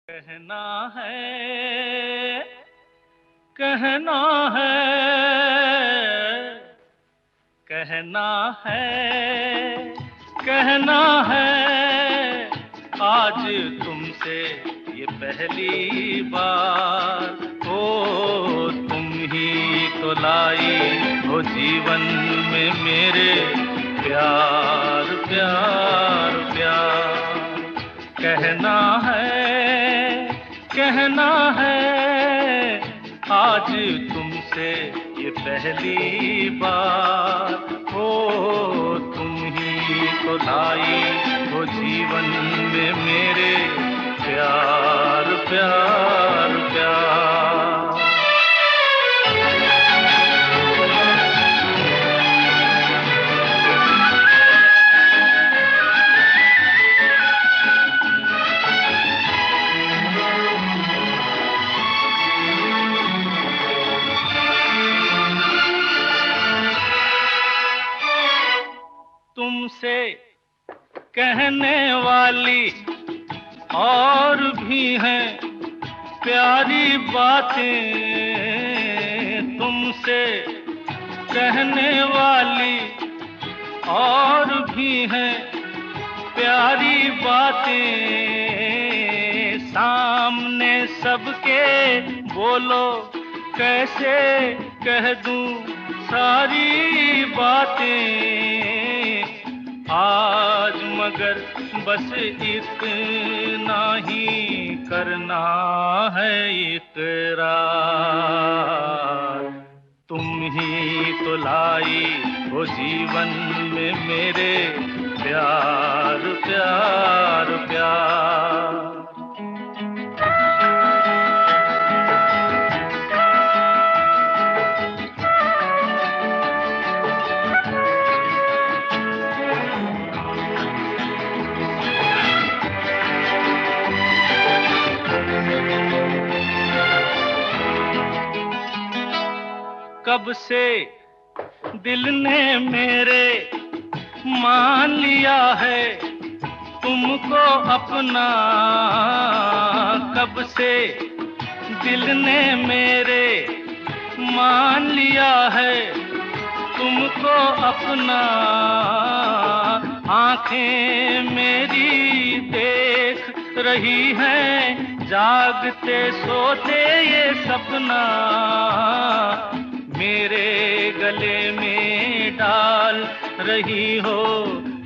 कहना है, कहना है, कहना है, कहना है, आज तुमसे ये पहली बार। ओ तुम ही तो लाई हो जीवन में मेरे प्यार प्यार प्यार। कहना है, कहना है, आज तुमसे ये पहली बार। ओ तुम ही तो लाई हो जीवन में मेरे प्यार प्यार प्यार। तुमसे कहने वाली और भी हैं प्यारी बातें, तुमसे कहने वाली और भी हैं प्यारी बातें। सामने सबके बोलो कैसे कह दूं सारी बातें। आज मगर बस इतना ही करना है इकरार। तुम ही तो लाई हो जीवन में मेरे प्यार प्यार प्यार। कब से दिल ने मेरे मान लिया है तुमको अपना। कब से दिल ने मेरे मान लिया है तुमको अपना। आंखें मेरी देख रही हैं जागते सोते ये सपना। मेरे गले में डाल रही हो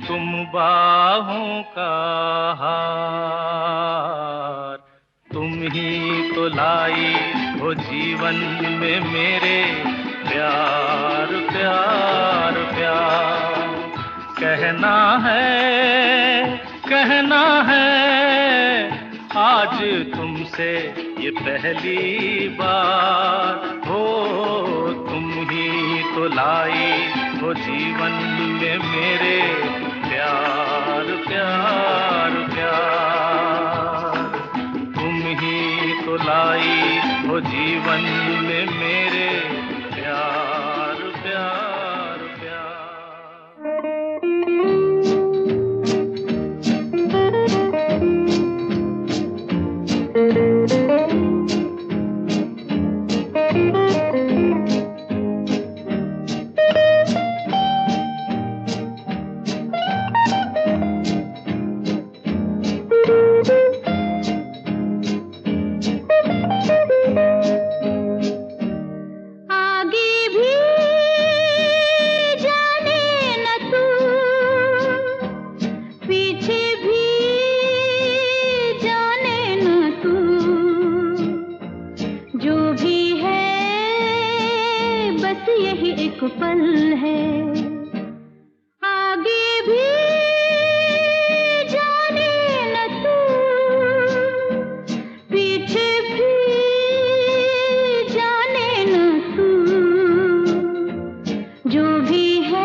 तुम बाहों का हार। तुम ही तो लाई हो जीवन में मेरे प्यार प्यार प्यार। कहना है, कहना है, आज तुमसे ये पहली बार। हो तुम ही तो लाई हो जीवन में मेरे प्यार प्यार प्यार। तुम ही तो लाई हो जीवन में मेरे प्यार प्यार प्यार। एक पल है आगे भी जाने न तू, पीछे भी जाने न तू। जो भी है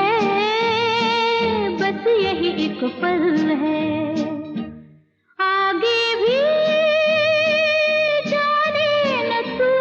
बस यही एक पल है आगे भी जाने न तू।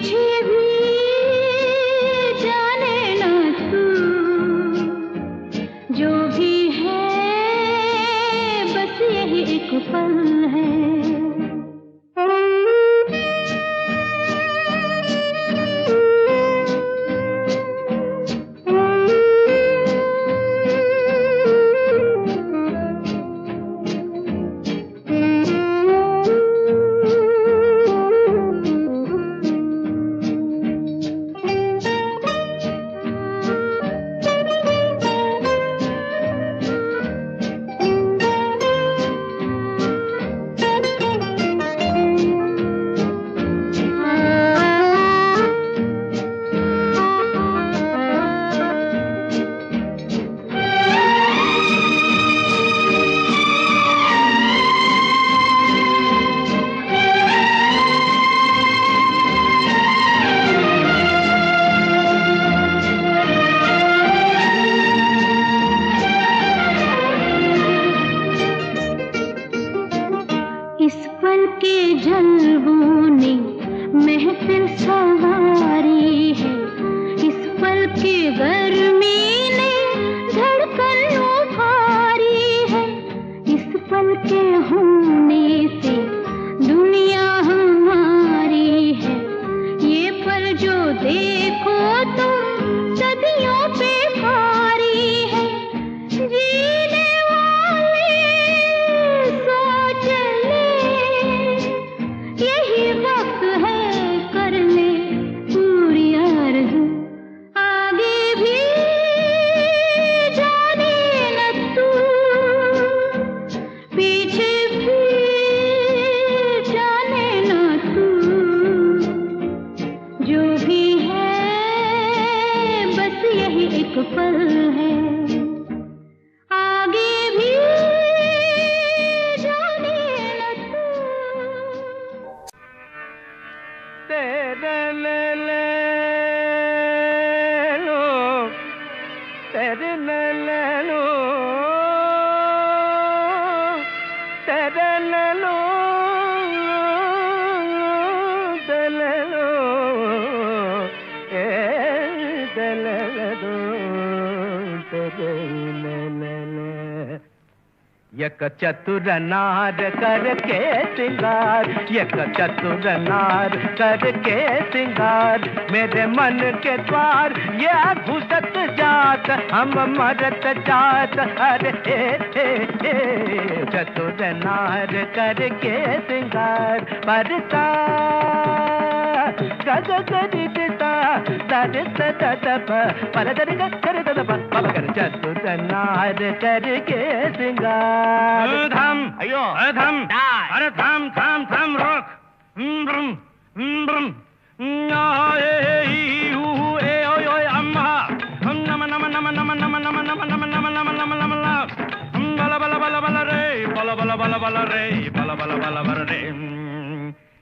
पीछे भी जाने ना तू, जो भी है बस यही एक पल है। इस पल के जलवों ने महफिल सवारी है, इस पल के गर्मी ने धड़कन उभारी है, इस पल के होने से दुनिया हमारी है, ये पल जो देखो तुम सदियों पे भारी है। जीने वाले सोच यही वक्त है कर ले पूरी आरज़ू, आगे भी जाने न तू, पीछे भी जाने न तू, जो भी है बस यही एक पल है, आगे भी जाने न तू। तेरे ले लो, तेरे ले लो, तेरे ले लो, तेरे ले लो, तेरे ले दो, तेरे ले ले। यक चतुर नार करके सिंगार, यक चतुर नार करके सिंगार, मेरे मन के द्वार ये घुसत जात, हम मरत जात, अरे चतुर नार करके सिंगार, परता गज गरि दिता दरित ददप पर दरि कर ददप बाबा कर चतुर नार करके सिंगार। धम अयो धम अरे धम धम धम रोक ब्रम ब्रम ए ओय ओय अम्मा नम नम नम नम नम नम नम नम नम नम नम नम बला बला बला बला रे बला बला बला बला रे बला बला बला बला रे।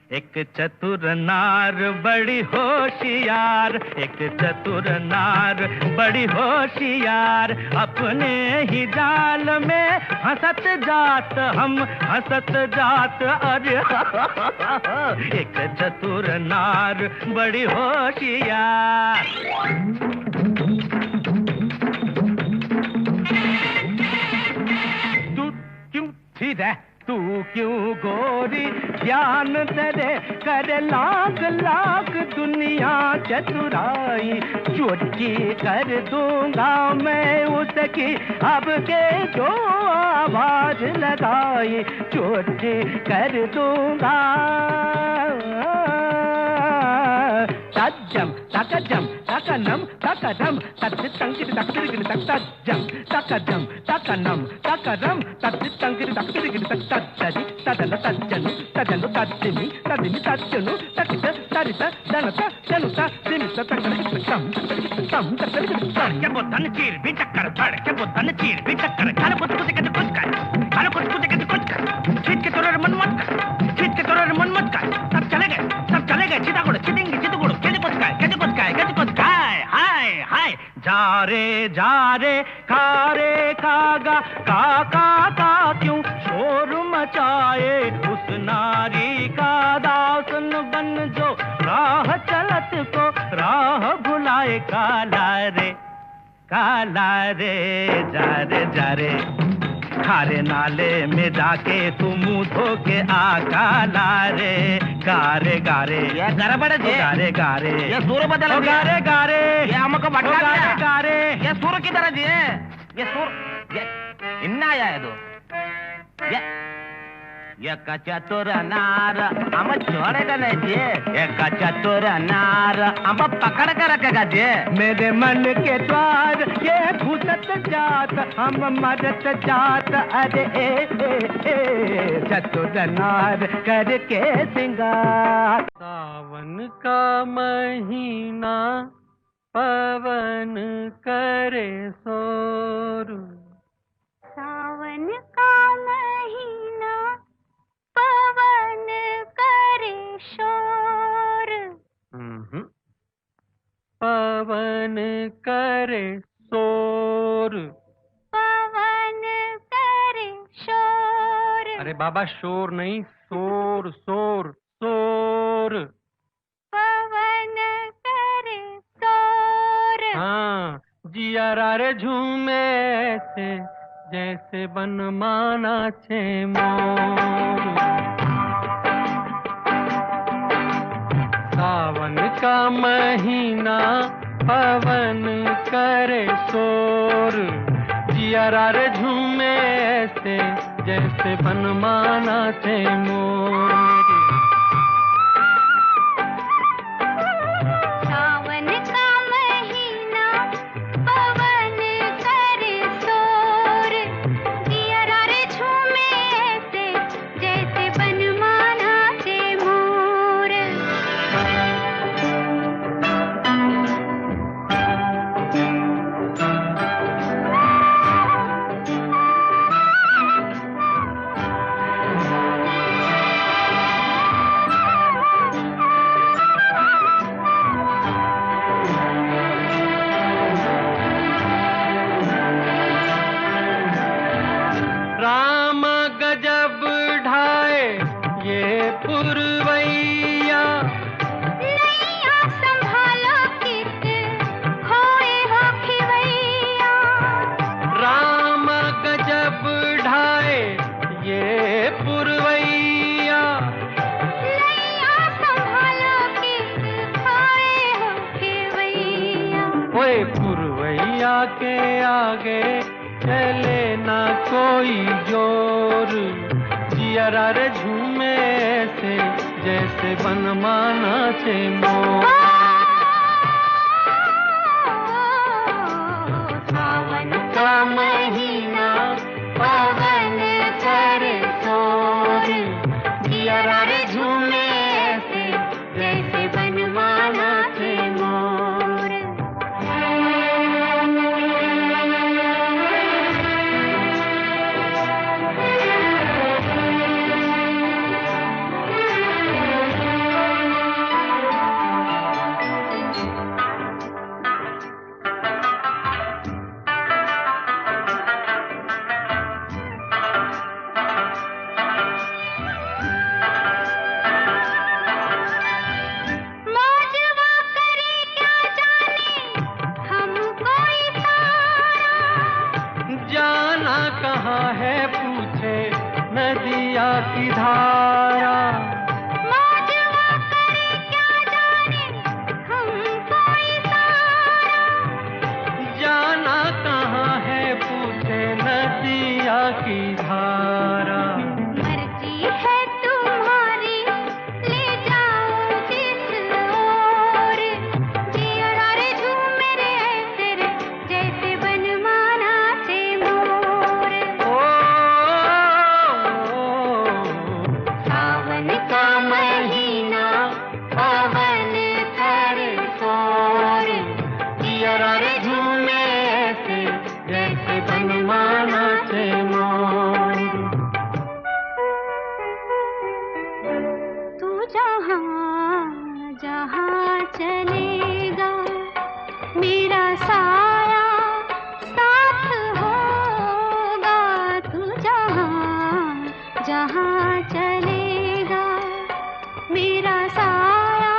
एक चतुर नार बड़ी होशियार, एक चतुर नार बड़ी होशियार, अपने ही जाल में हंसत जात, हम हंसत जात, अरे एक चतुर नार बड़ी होशियार। तू क्यों ठीक है, तू क्यों गोरी ज्ञान तेरे कर लाख लाख दुनिया चतुराई, चोटी कर दूंगा मैं उसकी अब के जो आवाज लगाई, चोटी कर दूंगा। तज्जम तकजम तकनम तकदम तत्तंगिर तकदिर तत्तज्जम तकजम तकनम तकदम तत्तंगिर तकदिर तत्तज्जि तदन तज्जनु तदनु तज्जिमि तदिमि तज्जनु तकित तरित दनत दनुत दिमित तकदिर तम तम तकदिर तम के बोतन चीर भी टक्कर धड़ के बोतन चीर भी टक्कर खाने कुछ कुछ के कुछ कर खाने कुछ कुछ के कुछ कर चीत के तोरे मन मत कर चीत के तोरे मन मत कर सब चले गए चिता गुड़ चिटिंग चित गुड़ कैसे कुछ काय हाय हाय जा रे खागा का क्यों शोर मचाए, उस नारी का दासन बन जो राह चलत काला रे काला रे जा रे जा रे खारे नाले में जाके तू मुंह धो के आ काला रे गारे गारे ये गरबड़ जे गारे गारे ये सूर बदल गारे गारे ये हमको भटका गारे दिया गारे ये सूर की तरह जी ये सूर ये इन्ना आया है दो ये चतुर नार हम छोड़ेगा नहीं जी ये चतुर नार हम पकड़ कर रखेगा जी मेरे मन के द्वार ये घुसत जात हम मरत जात अरे ए चतुर नार करके सिंगार सावन का महीना पवन करे शोर सावन का महीना पवन करे शोर पवन करे शोर पवन करे शोर अरे बाबा शोर नहीं शोर शोर शोर पवन करे शोर हाँ जिया रे झूमे से जैसे बन माना छे मोर सावन का महीना पवन करे शोर जिया रे झूमे से जैसे बन माना छे मोर सावन का महीना पवन करे शोर जिया रे झूमे से जैसे बनमाना से मोर राम गजब ढाए ये पुरवैया नैया संभालो कित खोए हो खिवैया राम गजब ढाए ये पुरवैया नैया संभालो कित खोए हो खिवैया ओए पुरवैया के आगे चले ना कोई जोर जिया रे झूमे से जैसे बनमाना से मोर सावन का महीना पवन करे शोर जिया रे झूमे से जैसे बनमाना से मोर मौजवा करे क्या जाने हमको इशारा जाना कहाँ है पूछे नदिया की धारा मौजवा करे क्या जाने हमको इशारा जाना कहाँ है पूछे नदिया की धारा मर्जी है तुम्हारी ले जाओ जिस ओर जिया रे झूमे रे ऐसे रे जैसे बनमाना से मोर ओ सावन का महीना पवन करे शोर जिया रे झूमे ऐसे जैसे बनमाना से मोर तू जहाँ जहाँ चलेगा मेरा साया साथ होगा तू जहाँ जहाँ चलेगा मेरा साया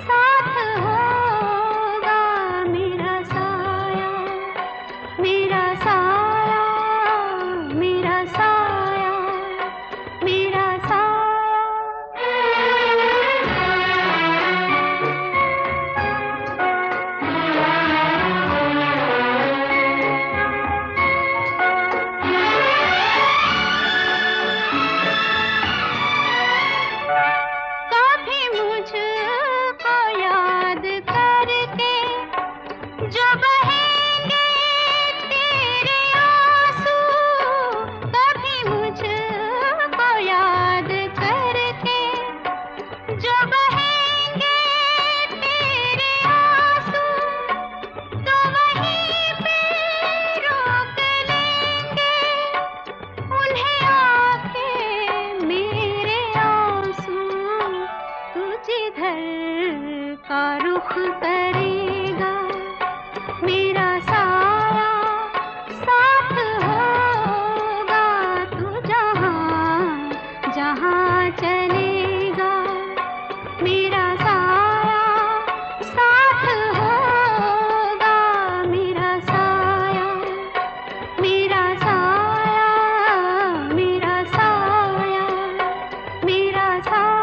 साथ होगा रुख करेगा, मेरा साया साथ होगा, तू जहाँ जहाँ चलेगा, मेरा साया साथ होगा, मेरा साया, मेरा साया, मेरा साया, मेरा साया।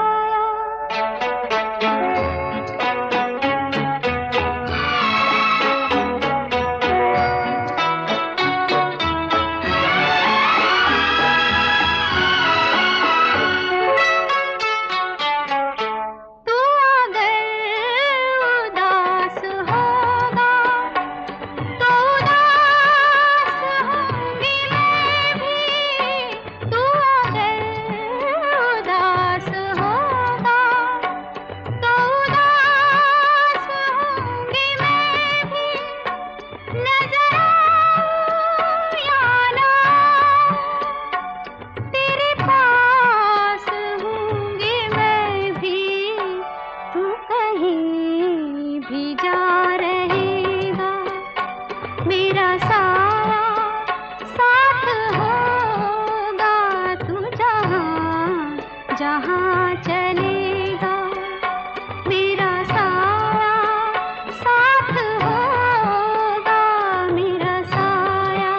तू अगर उदास होगा, तो उदास होंगी मैं भी। तू अगर उदास होगा, तो उदास होंगी मैं भी। नजर आऊं या ना आऊं, तेरे पास हूँगी मैं भी। तू कहीं भी जा रहेगा, मेरा साया साथ होगा, तू जहाँ जहाँ चलेगा, मेरा साया साथ होगा, मेरा साया,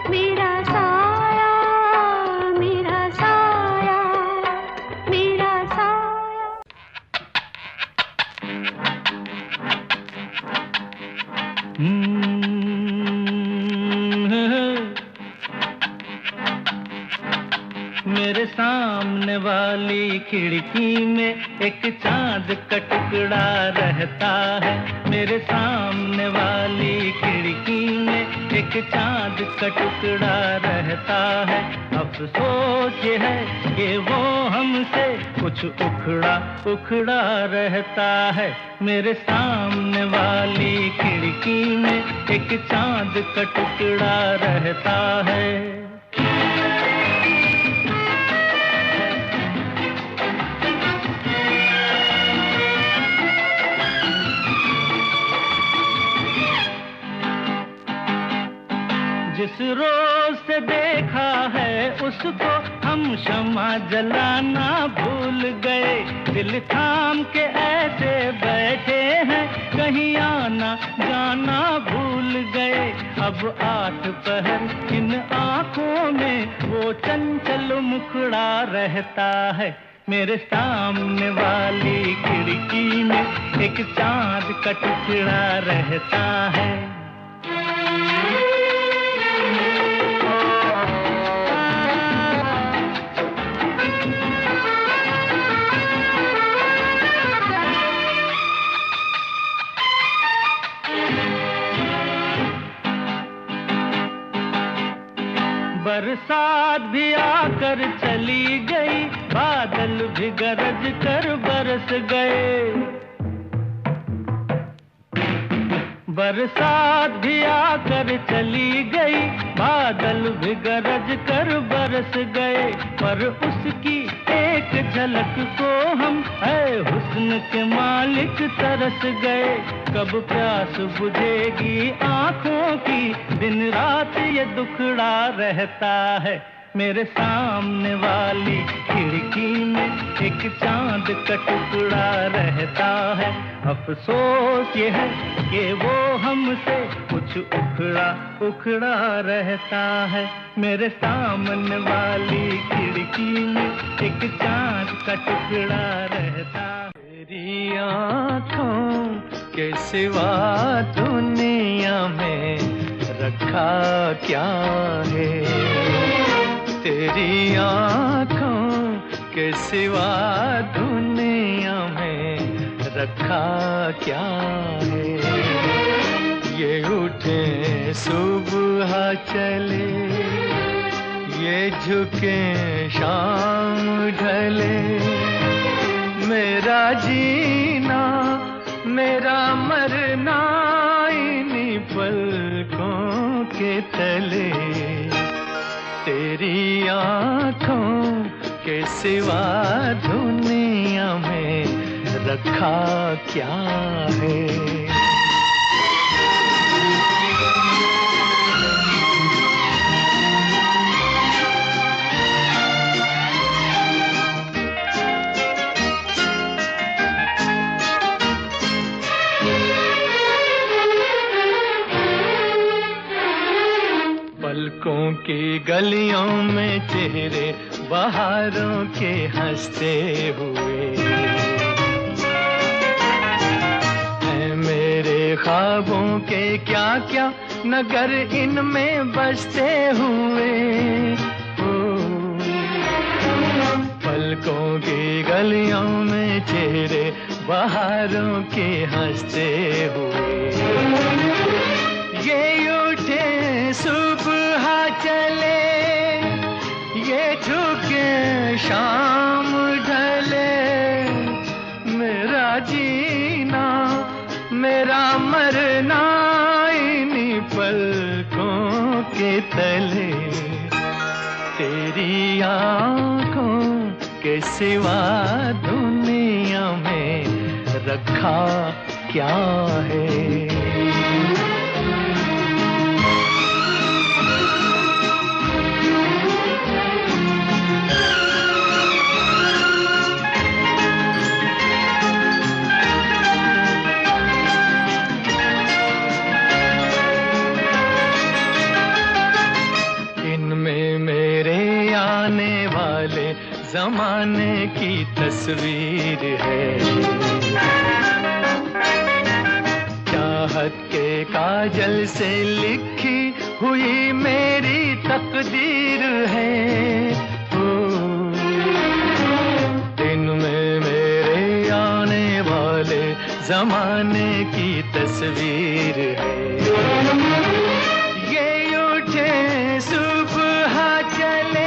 मेरा साया, मेरा साया, मेरा साया। मेरे सामने वाली खिड़की में एक चांद का टुकड़ा रहता है। मेरे सामने वाली खिड़की में एक चांद का टुकड़ा रहता है। अफसोस ये है कि वो हमसे कुछ उखड़ा उखड़ा रहता है। मेरे सामने वाली खिड़की में एक चांद का टुकड़ा रहता है। जिस रोज से देखा है उसको हम शम्मा जलाना भूल गए। दिल थाम के ऐसे बैठे हैं, कहीं आना जाना भूल गए। अब 8 पहर इन आंखों में वो चंचल मुखड़ा रहता है। मेरे सामने वाली खिड़की में एक चांद का टुकड़ा रहता है। बरसात भी आकर चली गई, बादल भी गरज कर बरस गए। बरसात भी आकर चली गई, बादल भी गरज कर बरस गए। पर उसकी एक झलक को हम है हुस्न के मालिक तरस गए। कब प्यास बुझेगी आंखों की, दिन रात ये दुखड़ा रहता है। मेरे सामने वाली खिड़की में एक चांद का टुकड़ा रहता है। अफसोस ये है कि वो हमसे कुछ उखड़ा उखड़ा रहता है। मेरे सामने वाली खिड़की में एक चांद का टुकड़ा रहता है। तेरी आँखों के सिवा दुनिया में रखा क्या है? तेरी आँखों के सिवा दुनिया में रखा क्या है? ये उठे सुबह चले, ये झुके शाम ढले। मेरा जीना मेरा मरना इन्हीं पलकों के तले। तेरी आँखों के सिवा दुनिया में रखा क्या है। पलकों की गलियों में चेहरे बहारों के हंसते हुए हैं मेरे ख्वाबों के क्या क्या नगर इनमें बसते हुए। पलकों की गलियों में चेहरे बहारों के हंसते हुए ये उठे सुबह चले ये झुके शाम ढले मेरा जीना मेरा मरना इन्हीं पलकों के तले। तेरी आंखों के सिवा दुनिया में रखा क्या है। ज़माने की तस्वीर है चाहत के काजल से लिखी हुई मेरी तकदीर है। दिन में मेरे आने वाले ज़माने की तस्वीर है ये उठे सुबह चले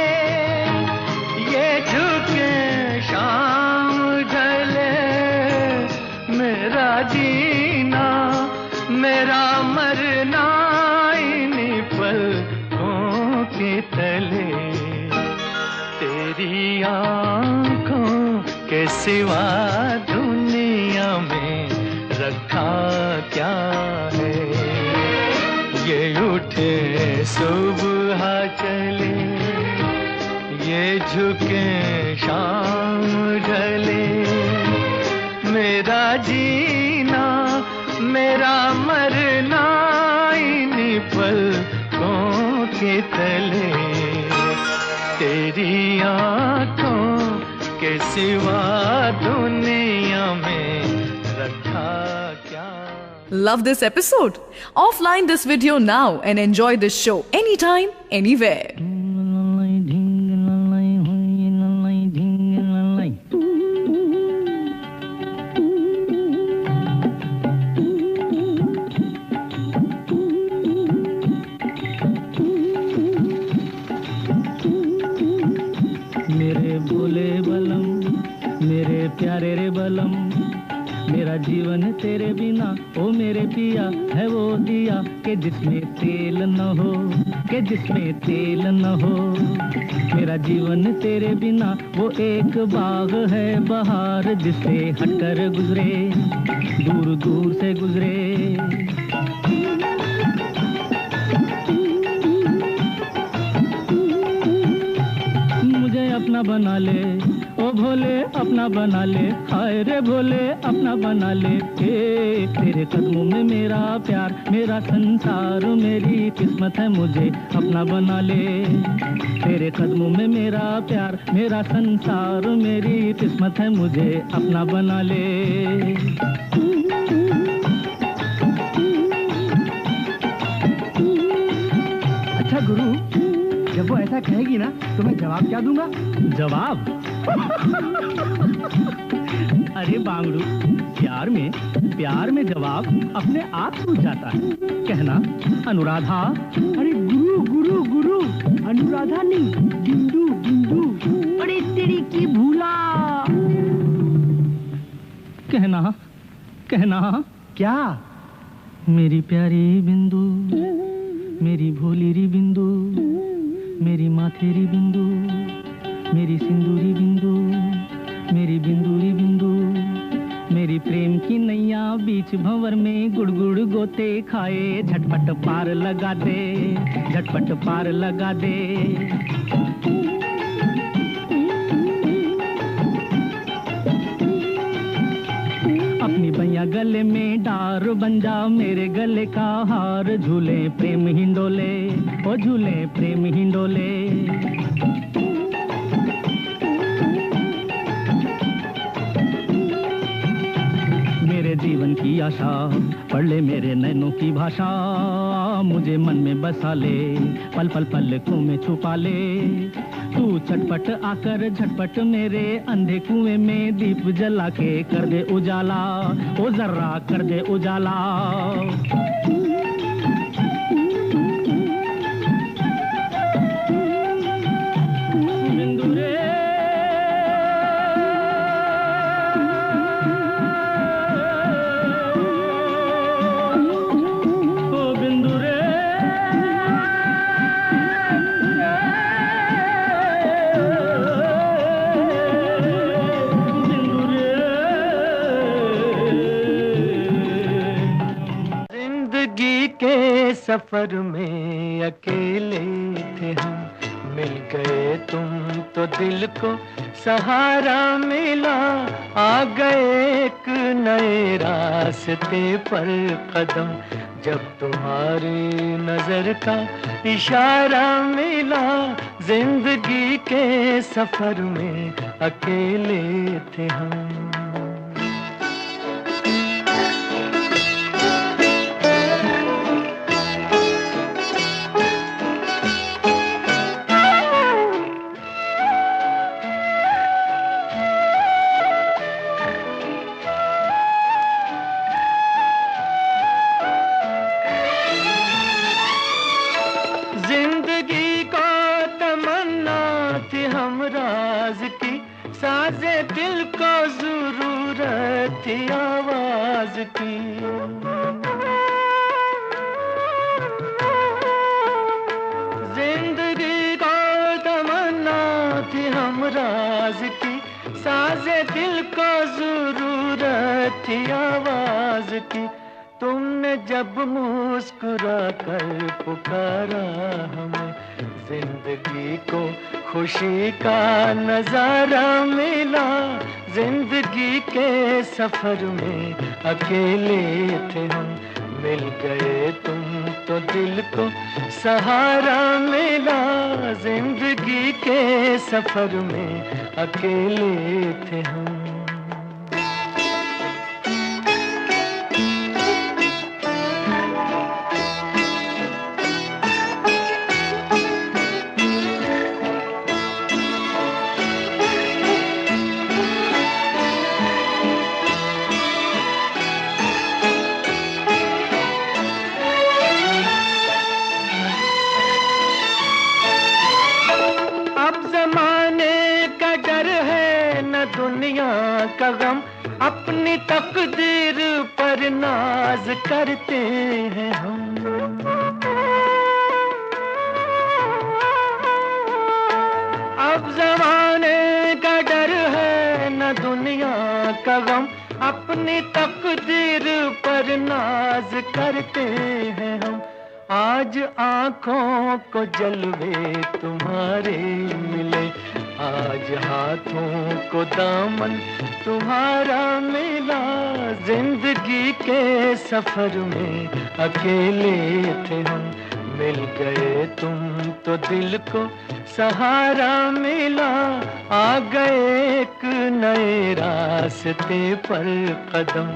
झुके शाम ढले मेरा जीना मेरा मरना इन्हीं पलकों के तले। तेरी आंखों के सिवा दुनिया में रखा क्या है। ये उठे सुबह चले ये झुके शाम ढले मेरा जीना मेरा मरना इन्हीं पलकों के तले। तेरी आंखों के सिवा दुनिया में रखा क्या। Love this episode? Offline this video now and enjoy this show anytime, anywhere. प्यारे रे बलम मेरा जीवन तेरे बिना ओ मेरे पिया है वो दिया कि जिसमें तेल न हो कि जिसमें तेल न हो। मेरा जीवन तेरे बिना वो एक बाग है बहार जिससे हटकर गुजरे दूर दूर से गुजरे। मुझे अपना बना ले ओ भोले अपना बना ले हाय रे भोले अपना बना ले। तेरे कदमों में मेरा प्यार मेरा संसार मेरी किस्मत है मुझे अपना बना ले। तेरे कदमों में मेरा प्यार मेरा संसार मेरी किस्मत है मुझे अपना बना ले। अच्छा गुरु जब वो ऐसा कहेगी ना तो मैं जवाब क्या दूंगा। जवाब अरे बांगड़ू प्यार में जवाब अपने आप सूझ जाता है। कहना अनुराधा। अरे गुरु गुरु गुरु अनुराधा नहीं बिंदु बिंदु। अरे तेरी की भूला। कहना क्या। मेरी प्यारी बिंदु मेरी भोली री बिंदु मेरी माथेरी बिंदु मेरी सिंदूरी बिंदु मेरी बिंदूरी बिंदु मेरी प्रेम की नैया बीच भंवर में गुड़गुड़ गोते खाए, झटपट पार लगा दे, झटपट पार लगा दे। अपनी बैया गले में डार बन जा, मेरे गले का हार, झूले प्रेम हिंडोले, ओ झूले प्रेम हिंडोले। मेरे जीवन की आशा पढ़ ले मेरे नैनों की भाषा, मुझे मन में बसा ले, पल पल पलकों में छुपा ले। तू चटपट आकर झटपट मेरे अंधे कुएं में दीप जला के कर दे उजाला, ओ जर्रा कर दे उजाला। सफर में अकेले थे हम, मिल गए तुम तो दिल को सहारा मिला, आ गए एक नए रास्ते पर कदम, जब तुम्हारी नजर का इशारा मिला। जिंदगी के सफर में अकेले थे हम। जिंदगी को तमन्ना थी हमराज की, साजे दिल को जरूरत थी आवाज की। जिंदगी को तमन्ना थी हमराज की, साजे दिल को जरूरत थी आवाज की। तुमने जब मुस्कुरा कर पुकारा हमें, जिंदगी को खुशी का नजारा मिला। जिंदगी के सफर में अकेले थे हम, मिल गए तुम तो दिल को सहारा मिला। जिंदगी के सफर में अकेले थे हम। दुनिया का गम, अपनी तकदीर पर नाज करते हैं हम। अब जमाने का डर है न दुनिया का गम, अपनी तकदीर पर नाज करते हैं हम। आज आंखों को जलवे तुम्हारे मिले, आज हाथों को दामन तुम्हारा मिला। जिंदगी के सफर में अकेले थे हम, मिल गए तुम तो दिल को सहारा मिला। आ गए एक नए रास्ते पर कदम,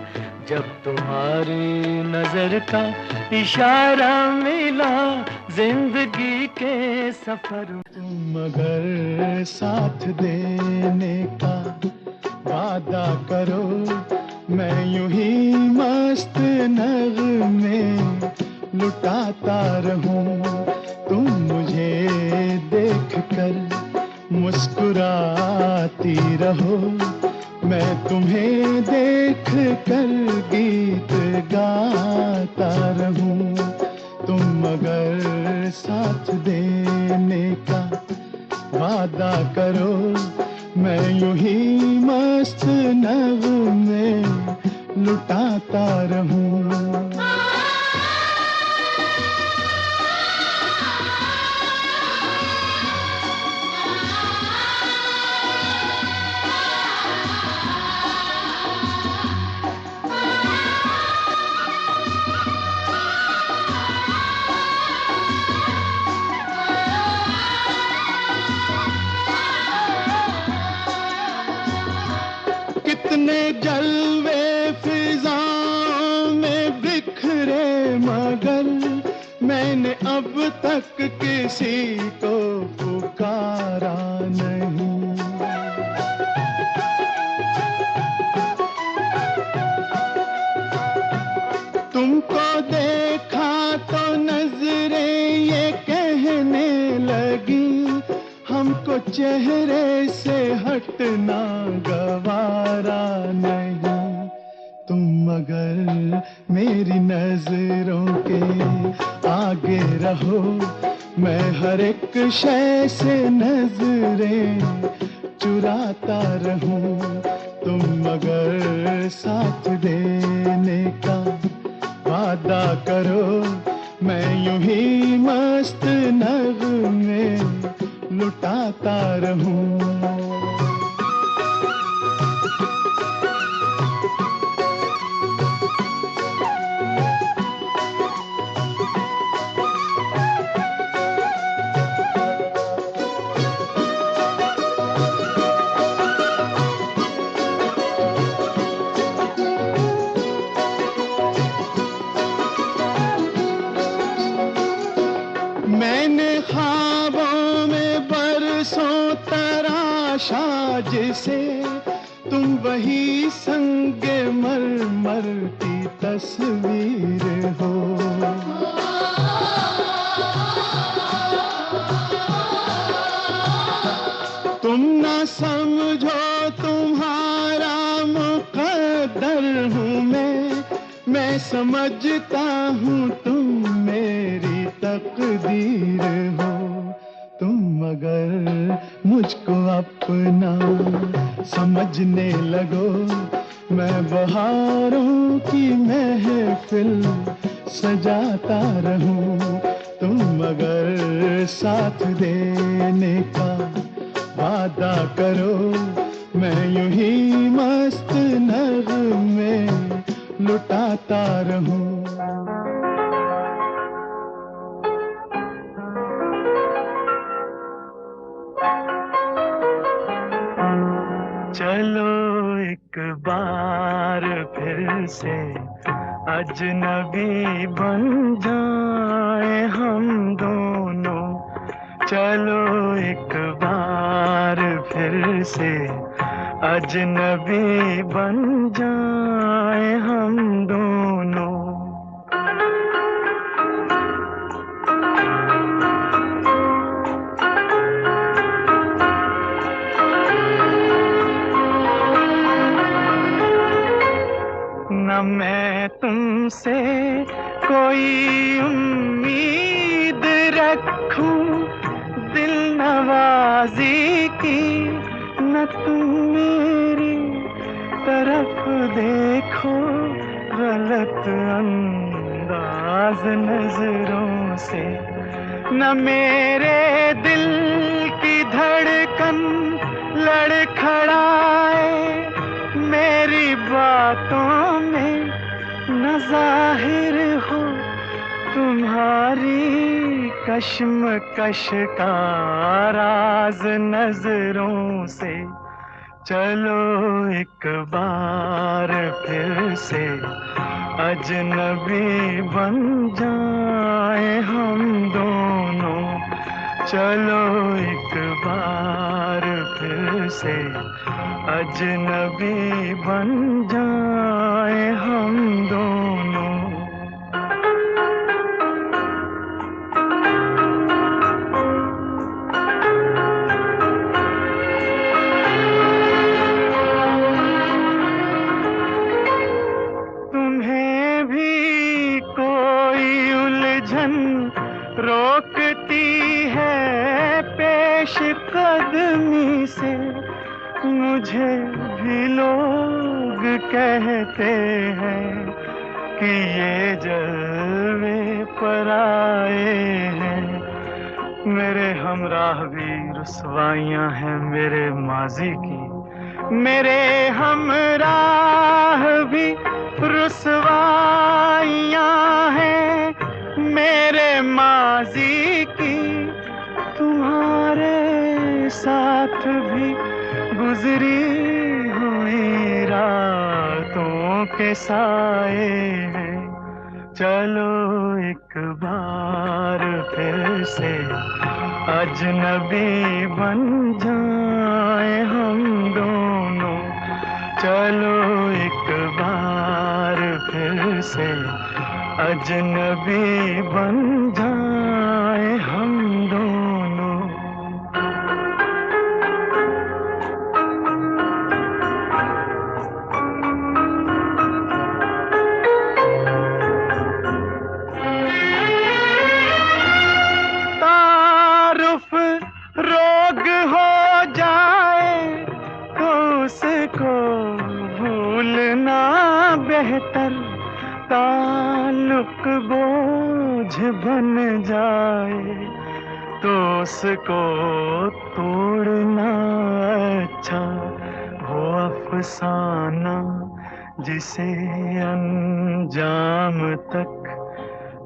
जब तुम्हारी नजर का इशारा मिला। जिंदगी के सफर तुम अगर साथ देने का वादा करो, मैं यूं ही मस्त नगमे लुटाता रहूं। तुम मुझे देख कर मुस्कुराती रहो, मैं तुम्हें देख कर गीत गाता रहूं। तुम अगर साथ देने का वादा करो, मैं यूं ही मस्त नगमे लुटाता रहूं। कितने जलवे फिजाओं में बिखरे मगर मैंने अब तक किसी को पुकारा नहीं। तुमको देखा तो नजरें ये कहने लगी हमको चेहरे से हटना गवारा नहीं। तुम मगर मेरी नजरों के आगे रहो, मैं हर एक शय से नजरें चुराता रहूं। तुम मगर साथ देने का वादा करो, मैं यूं ही मस्त नगमे लुटाता रहूं। मैंने ख्वाबों में बरसों तराशा जिसे, तुम वही संगे मरमर की तस्वीर हो। तुम ना समझो तुम्हारा मुकद्दर हूँ मैं समझता हूँ तुम मेरी तकदीर हो। तुम मगर मुझको अपना समझने लगो, मैं बहारों की महफिल सजाता रहूं। तुम मगर साथ देने का वादा करो, मैं यूं ही मस्त नगमे लुटाता रहूं। चलो एक बार फिर से अजनबी बन जाए हम दोनों। चलो एक बार फिर से अजनबी बन जाए हम दोनों। न मैं तुमसे कोई उम्मीद रखूं दिल नवाजी की, न तुम मेरी तरफ देखो गलत अंदाज नजरों से। न मेरे दिल की धड़कन लड़खड़ाए मेरी बातों में, न जाहिर हो तुम्हारी कश्मकश का राज नजरों से। चलो एक बार फिर से अजनबी बन जाए हम दोनों। चलो एक बार फिर से अजनबी बन जाए हम दोनों। तुम्हें भी कोई उलझन रोकती है पेश कदमी से, मुझे भी लोग कहते हैं कि ये जलवे पर आए हैं। मेरे हमराह भी रुसवाइयां हैं मेरे माजी की, मेरे हमराह भी रुसवाइयां हैं मेरे माजी की। तुम्हारे साथ भी गुजरी हुई रातों के साए हैं। चलो एक बार फिर से अजनबी बन जाए हम दोनों। चलो एक बार फिर से अजनबी बन जाए हम दोनों। तारुफ रोग हो जाए तो उसको भूलना बेहतर। ताल्लुक बोझ बन जाए तो उसको तोड़ना अच्छा। वो अफसाना जिसे अंजाम तक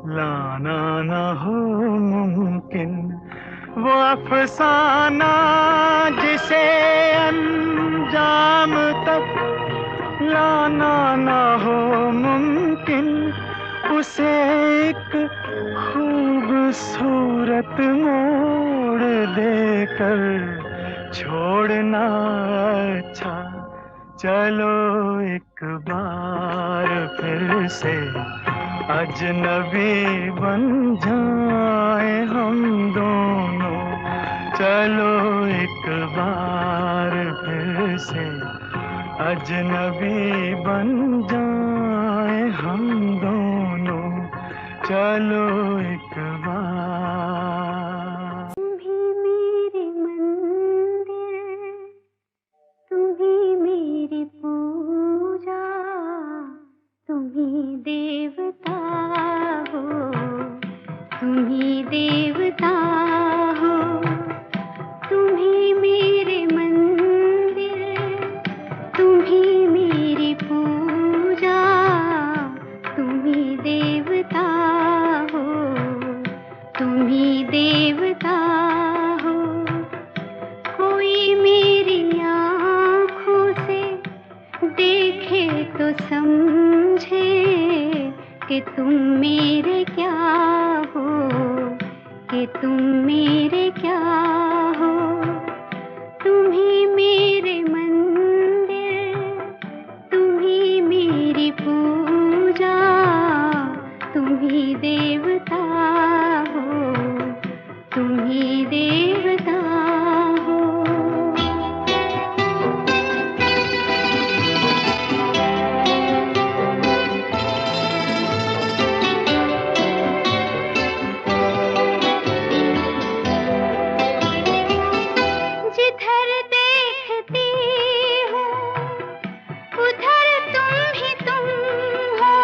लाना न हो मुमकिन। वो अफसाना जिसे अंजाम तक लाना न हो मुमकिन। उसे एक खूबसूरत मोड़ देकर छोड़ना अच्छा। चलो एक बार फिर से अजनबी बन जाए हम दोनों। चलो एक बार फिर से अजनबी बन जाए हम दोनों। चलो एक बार। तुम्ही मेरे मंदिर, तुम्ही मेरी पूजा, तुम्ही देवता हो, तुम्ही देवता हो। तुम्ही मेरे मंदिर, तुम्ही मेरी पूजा, तुम्ही देवता हो, तुम्ही देवता हो। कोई मेरी आँखों से देखे तो समझे कि तुम मेरे क्या हो, कि तुम मेरे क्या हो। तुम्ही मेरे मंदिर, तुम्ही मेरी पूजा, तुम्ही देवता हो, तुम्ही देवता हो। जिधर देखती हूँ उधर तुम ही तुम हो।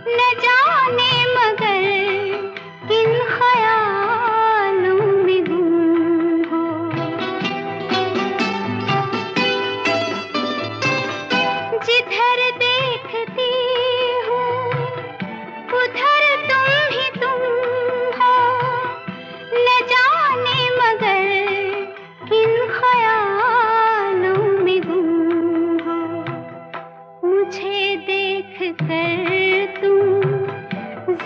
न जाने मगर किन ख्यालों में गुम हो। जिधर देखती हूँ उधर तुम ही तुम हो। न जाने मगर किन ख्यालों में गुम हो। मुझे देख कर तुम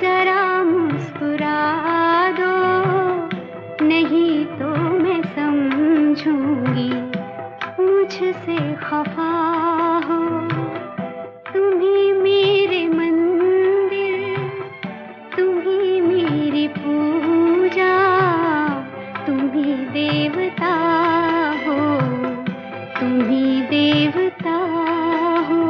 जरा मुस्कुरा दो, नहीं तो मैं समझूंगी मुझसे खफा हो। तुम्ही मेरे मंदिर, तुम्ही मेरी पूजा, तुम्ही देवता हो, तुम्ही देवता हो।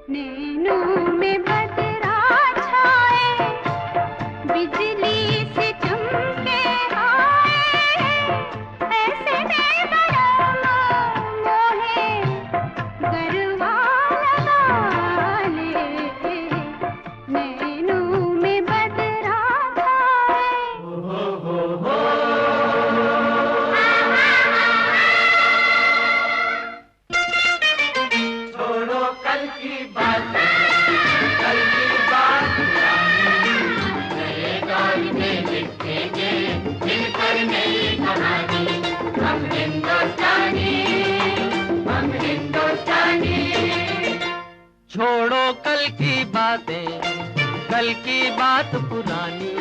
नैनों में बदरा छाए, बिजली से चमके आए, ऐसे में बड़ा मोहे गरबा लगा ले। नैनों में बदरा छाए। छोड़ो कल की बात, कल की बात नए दौर में लिखेंगे मिलकर नई कहानी। हम हिंदुस्तानी, हम हिंदुस्तानी। छोड़ो कल की बातें, कल की बात पुरानी,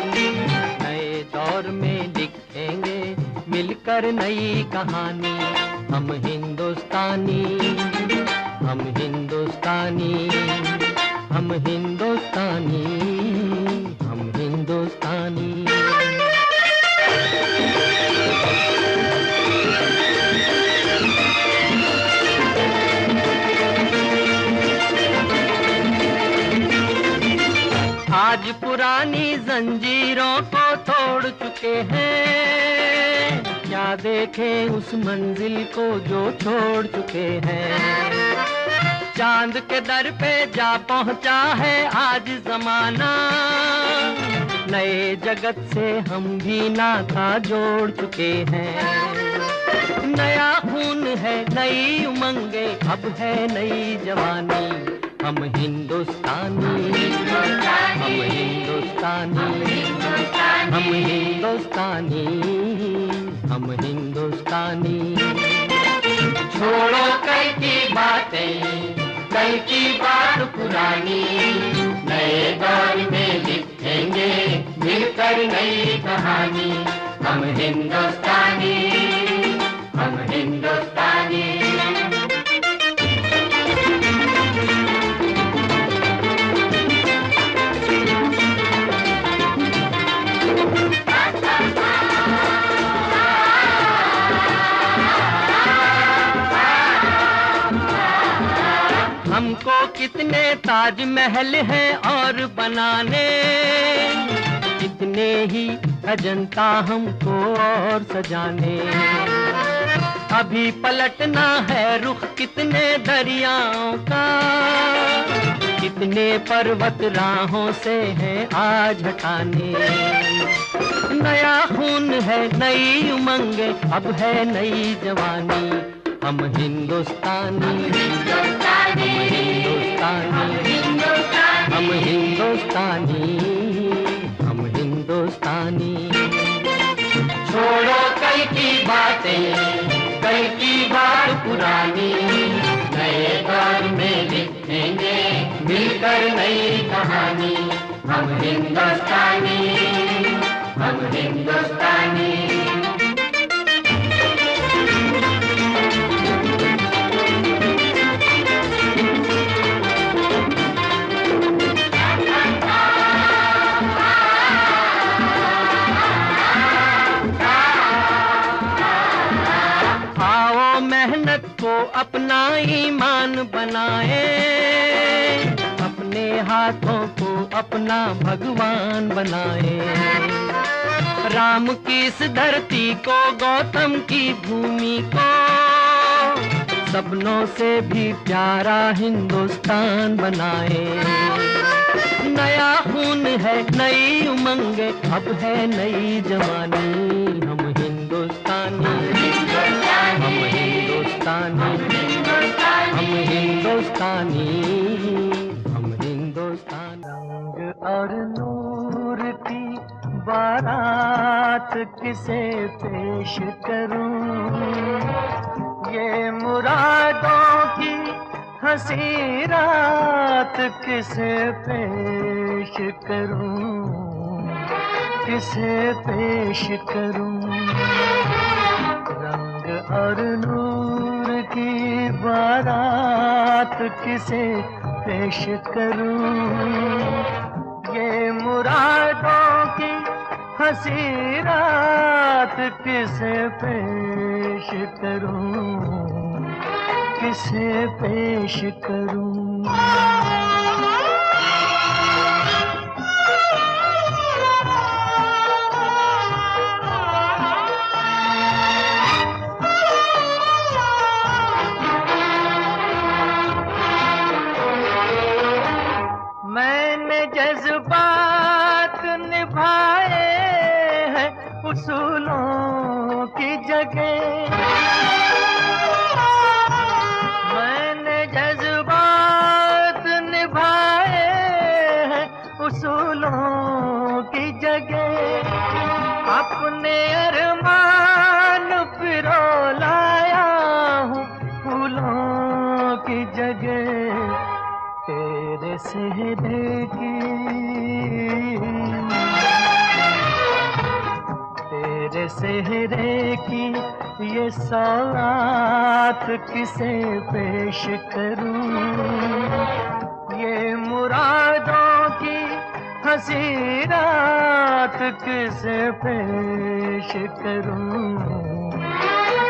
नए दौर में लिखेंगे मिलकर नई कहानी। हम हिंदुस्तानी, हम हिंदुस्तानी, हम हिंदुस्तानी, हम हिंदुस्तानी। आज पुरानी जंजीरों को तोड़ चुके हैं, क्या देखें उस मंजिल को जो छोड़ चुके हैं। चांद के दर पे जा पहुंचा है आज जमाना, नए जगत से हम भी नाता जोड़ चुके हैं। नया खून है, नई उमंगे, अब है नई जवानी। हम हिंदुस्तानी, हम हिंदुस्तानी, हम हिंदुस्तानी, हम हिंदुस्तानी। छोड़ो कल की बातें, कल की बात पुरानी, नए दौर में लिखेंगे मिलकर नई कहानी। हम हिंदुस्तानी, हम हिंदुस्तानी। हमको कितने ताजमहल हैं और बनाने, कितने ही अजंता हमको और सजाने। अभी पलटना है रुख कितने दरियाओं का, कितने पर्वत राहों से हैं आज हटाने। नया खून है, नई उमंगे, अब है नई जवानी। हम हिंदुस्तानी, हम हिंदुस्तानी, हम हिंदुस्तानी, हम हिंदुस्तानी। छोड़ो कल की बातें, कल की बात पुरानी, नए दौर में लिखेंगे मिलकर नई कहानी। हम हिंदुस्तानी, हम हिंदुस्तानी। को अपना ईमान बनाए, अपने हाथों को अपना भगवान बनाए। राम की इस धरती को, गौतम की भूमि को, सपनों से भी प्यारा हिंदुस्तान बनाए। नया खून है, नई उमंगे, अब है नई जवानी। हम हिंदुस्तानी, हम हिंदुस्तानी, हम हिंदुस्तानी, हम हिंदुस्तानी। रंग और नूर की बारात किसे पेश करूं, ये मुरादों की हंसी रात किसे पेश करूं, किसे पेश करूं। रंग और नूर की बारात किसे पेश करूं, ये मुरादों की हंसी रात किसे पेश करूं, किसे पेश करूं। जज्बात निभाए हैं उसूलों की जगह, मैंने जज्बात निभाए हैं उसूलों की जगह, अपने अरमान पिरो लाया हूँ फूलों की जगह, तेरे सेहरे की, तेरे सेहरे की ये सौगात किसे पेश करूं, ये मुरादों की हंसी रात किसे पेश करूं,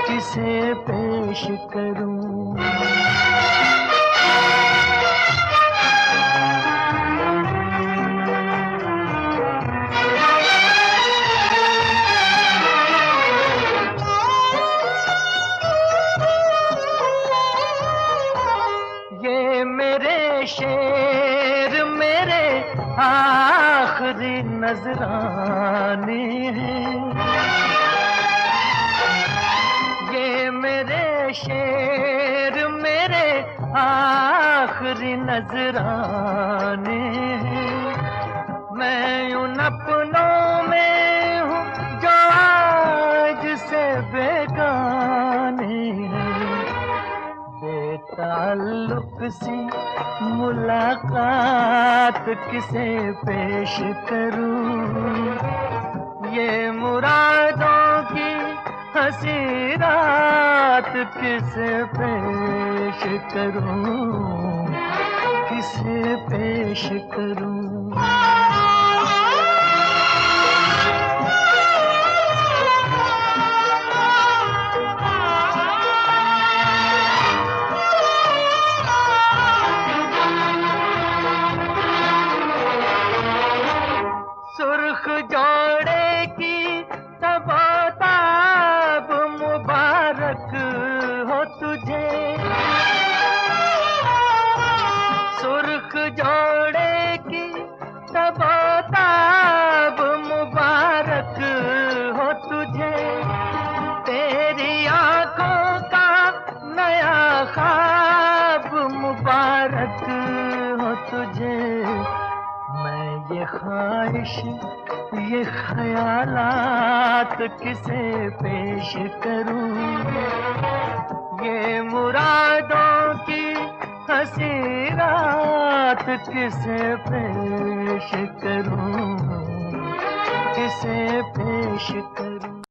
किसे पेश करूं। शेर मेरे आखिरी नजराने हैं, ये मेरे शेर मेरे आखिरी नजराने हैं, मैं उन अपनों में हूँ जो आज से बेगाने हैं, बेताल्लुक सी मुलाकात किसे पेश करूं, ये मुरादों की हंसी रात किसे पेश करूं, किसे पेश करूं। सुर्ख जोड़े की तबताब मुबारक हो तुझे, सुर्ख जोड़े की तबताब मुबारक हो तुझे, तेरी आंखों का नया ख्वाब मुबारक हो तुझे, मैं ये ख्वाहिश ये ख्यालात किसे पेश करूं, ये मुरादों की हंसी रात किसे पेश करूं, किसे पेश करूं।